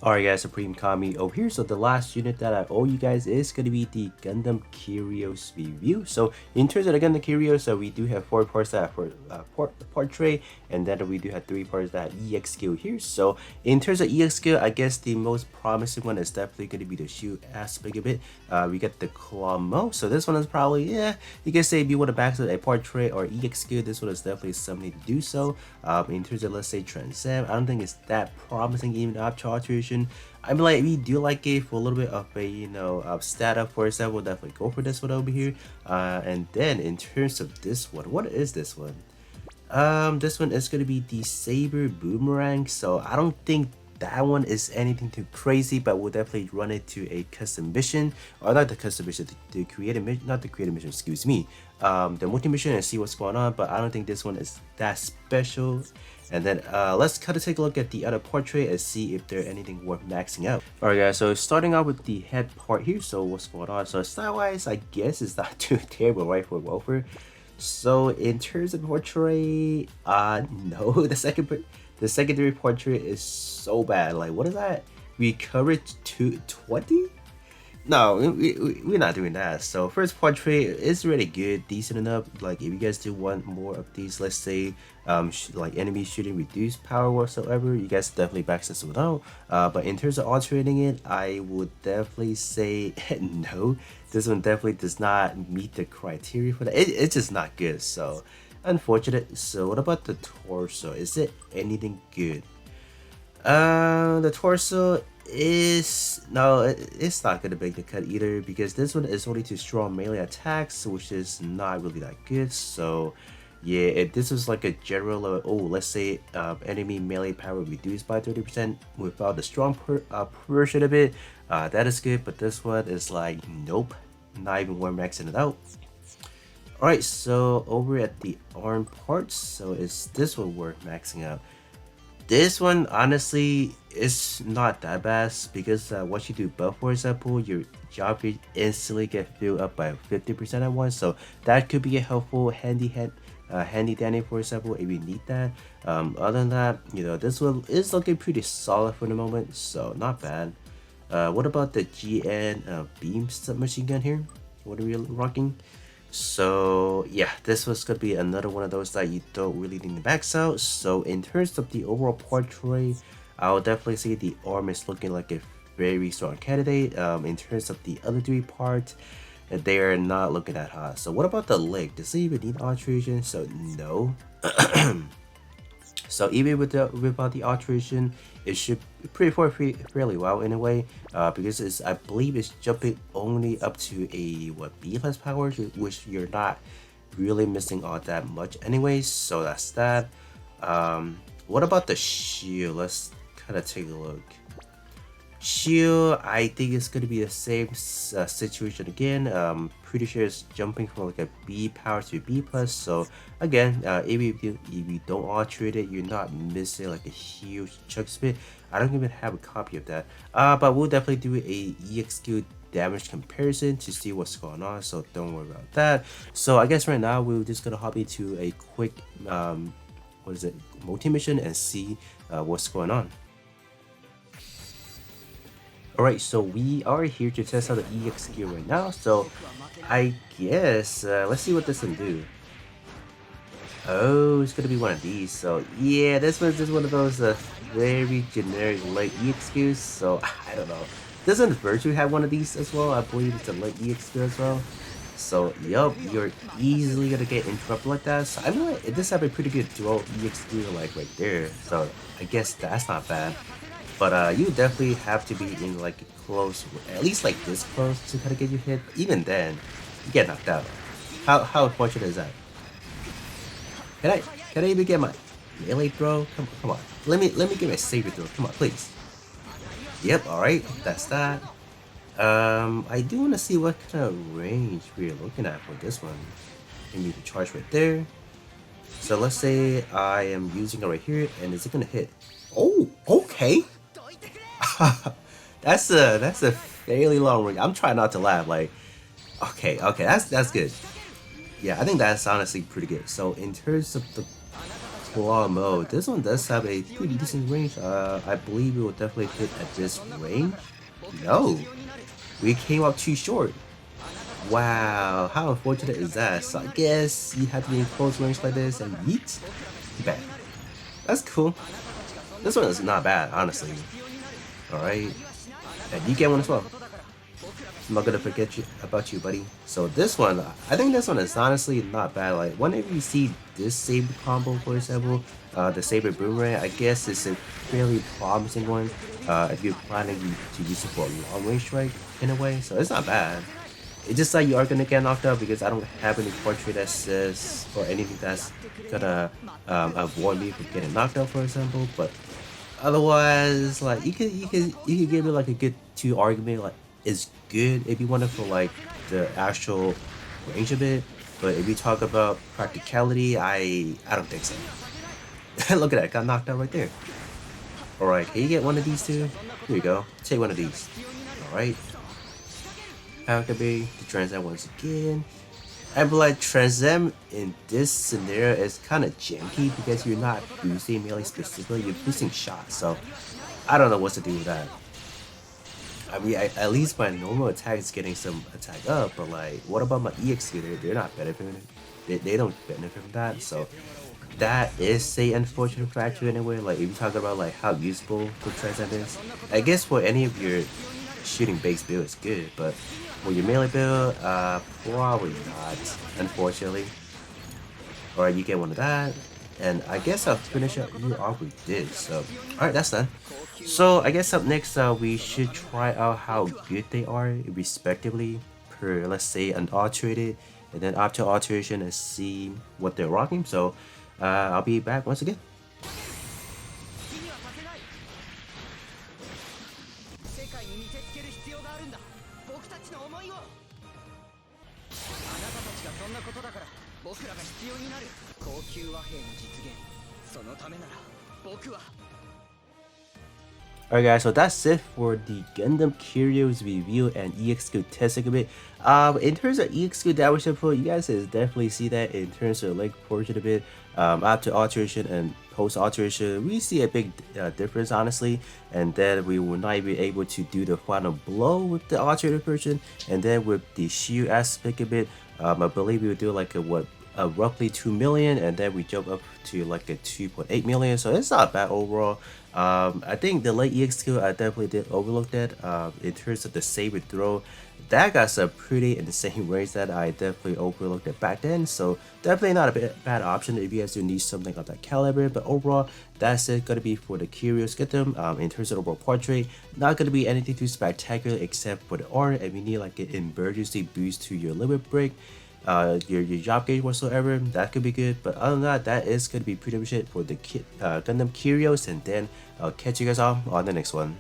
Alright guys, Supreme Kami over here. So the last unit that I owe you guys is going to be the Gundam Kyrios review. So in terms of the Gundam Kyrios, we do have 4 parts that for portrait, and then we do have 3 parts that EX skill here. So in terms of EX skill, I guess the most promising one is definitely going to be the shoe aspect of it. We get the claw mode. So this one is probably, yeah, you can say if you want to back a portrait or EX skill, this one is definitely something to do so. In terms of, let's say, Transcend, I don't think it's that promising even after alteration. I mean, like, we do like it for a little bit of a stat up. For example, we'll definitely go for this one over here. And then in terms of this one, what is this one? This one is gonna be the Saber Boomerang. So I don't think that one is anything too crazy, but we'll definitely run it to a custom mission, or not the custom mission, to create a mission, not the create a mission, excuse me, the multi-mission, and see what's going on. But I don't think this one is that special. And then let's kind of take a look at the other portrait and see if there's anything worth maxing out. Alright guys, so starting out with the head part here. So what's going on? So style wise, I guess it's not too terrible, right, for Welfare. So in terms of portrait, no, the secondary portrait is so bad. Like, what is that? Recover to 20? No, we're not doing that. So first portrait is really good, decent enough. Like, if you guys do want more of these, let's say like enemy shooting reduced power whatsoever, you guys definitely back this one out. But in terms of alterating it, I would definitely say no. This one definitely does not meet the criteria for that. It's just not good, so unfortunate. So what about the torso? Is it anything good? The torso is no, it's not gonna make the cut either, because this one is only to strong melee attacks, which is not really that good. So yeah, if this was like a general let's say enemy melee power reduced by 30% without the strong version of it, that is good. But this one is like, nope, not even worth maxing it out. Alright, so over at the arm parts, so is this one worth maxing out? This one honestly is not that bad, because once you do buff, for example, your job could instantly get filled up by 50% at once. So that could be a helpful handy dandy, for example, if you need that. Other than that, this one is looking pretty solid for the moment, so not bad. What about the GN beam submachine gun here? What are we rocking? So yeah, this was gonna be another one of those that you don't really need to max out. So in terms of the overall portrait, I would definitely say the arm is looking like a very strong candidate. In terms of the other 3 parts, they are not looking that hot. So what about the leg? Does it even need alteration? So no. So even without the alteration, it should perform fairly well in a way, because I believe it's jumping only up to a B+ power, which you're not really missing all that much anyways. So that's that. What about the shield? Let's kind of take a look. Shield, I think it's going to be the same situation again. Pretty sure it's jumping from like a B power to B+. So again, if you don't alterate it, you're not missing like a huge chunk of it. I don't even have a copy of that. But we'll definitely do a EX skill damage comparison to see what's going on, so don't worry about that. So I guess right now we're just gonna hop into a quick multi-mission and see what's going on. Alright, so we are here to test out the EX skill right now. So I guess let's see what this can do. Oh, it's gonna be one of these. So yeah, this one's just one of those very generic light EX skills. So I don't know. Doesn't Virtue have one of these as well? I believe it's a light EX skill as well. So yup, you're easily gonna get interrupted like that. So I mean, like, this have a pretty good dual EX skill like right there. So I guess that's not bad. But you definitely have to be in like close, at least like this close, to kind of get you hit. Even then, you get knocked out. How unfortunate is that? Can I even get my melee throw? Come on. Let me get my saber throw. Come on, please. Yep. All right. That's that. I do want to see what kind of range we're looking at for this one. Give me the charge right there. So let's say I am using it right here, and is it gonna hit? Oh, okay. that's a fairly long range. I'm trying not to laugh. Like, okay, that's good. Yeah, I think that's honestly pretty good. So in terms of the claw mode. This one does have a pretty decent range. I believe it will definitely hit at this range. No, we came up too short. Wow, how unfortunate is that? So I guess you have to be in close range like this and yeet. Bad. That's cool. This one is not bad, honestly. Alright. And you get one as well. I'm not gonna forget about you, buddy. So this one, I think this one is honestly not bad. Like whenever you see this Saber combo, for example, the Saber Boomerang, I guess it's a fairly promising one. If you're planning to use it for a long range strike in a way, so it's not bad. It's just like you are gonna get knocked out because I don't have any portrait that says or anything that's gonna avoid me from getting knocked out, for example. But otherwise, like you could give it like a good two argument. Like it's good if you want it for like the actual range of it. But if you talk about practicality, I don't think so. Look at that, got knocked out right there. All right, can you get one of these two? Here you go. Take one of these. All right. Activate the Transam once again. I feel like Transam in this scenario is kind of janky because you're not boosting melee specifically, you're boosting shots. So I don't know what to do with that. I mean, at least my normal attack is getting some attack up, but like, what about my EX here? They're not benefiting. They don't benefit from that. So that is a unfortunate factor in a way. Like if you talk about like how useful the Transam is, I guess for any of your shooting base build is good, but for your melee build, probably not, unfortunately. Alright, you get one of that, and I guess I'll finish up you off with this. So, alright, that's done. So I guess up next, we should try out how good they are respectively per, let's say, an alterated, and then after alteration, let's see what they're rocking. So, I'll be back once again. Alright guys, so that's it for the Gundam Kyrios review and EX2 testing a bit. In terms of EX2 damage input, you guys can definitely see that in terms of leg portion of it. After alteration and post alteration, we see a big difference honestly, and then we will not be able to do the final blow with the alterated version, and then with the shield aspect of it, I believe we would do like a roughly 2 million, and then we jump up to like a 2.8 million, so it's not bad overall. I think the late EX skill, I definitely did overlook that. In terms of the Saber throw, that got some pretty insane range that I definitely overlooked it back then, so definitely not a bad option if you guys do need something of that caliber. But overall, that's it gonna be for the Kyrios Gundam. In terms of overall portrait, not gonna be anything too spectacular except for the art, and we need like an emergency boost to your limit break, your job gauge whatsoever, that could be good. But other than that, that is going to be pretty much it for the Gundam Kyrios, and then I'll catch you guys all on the next one.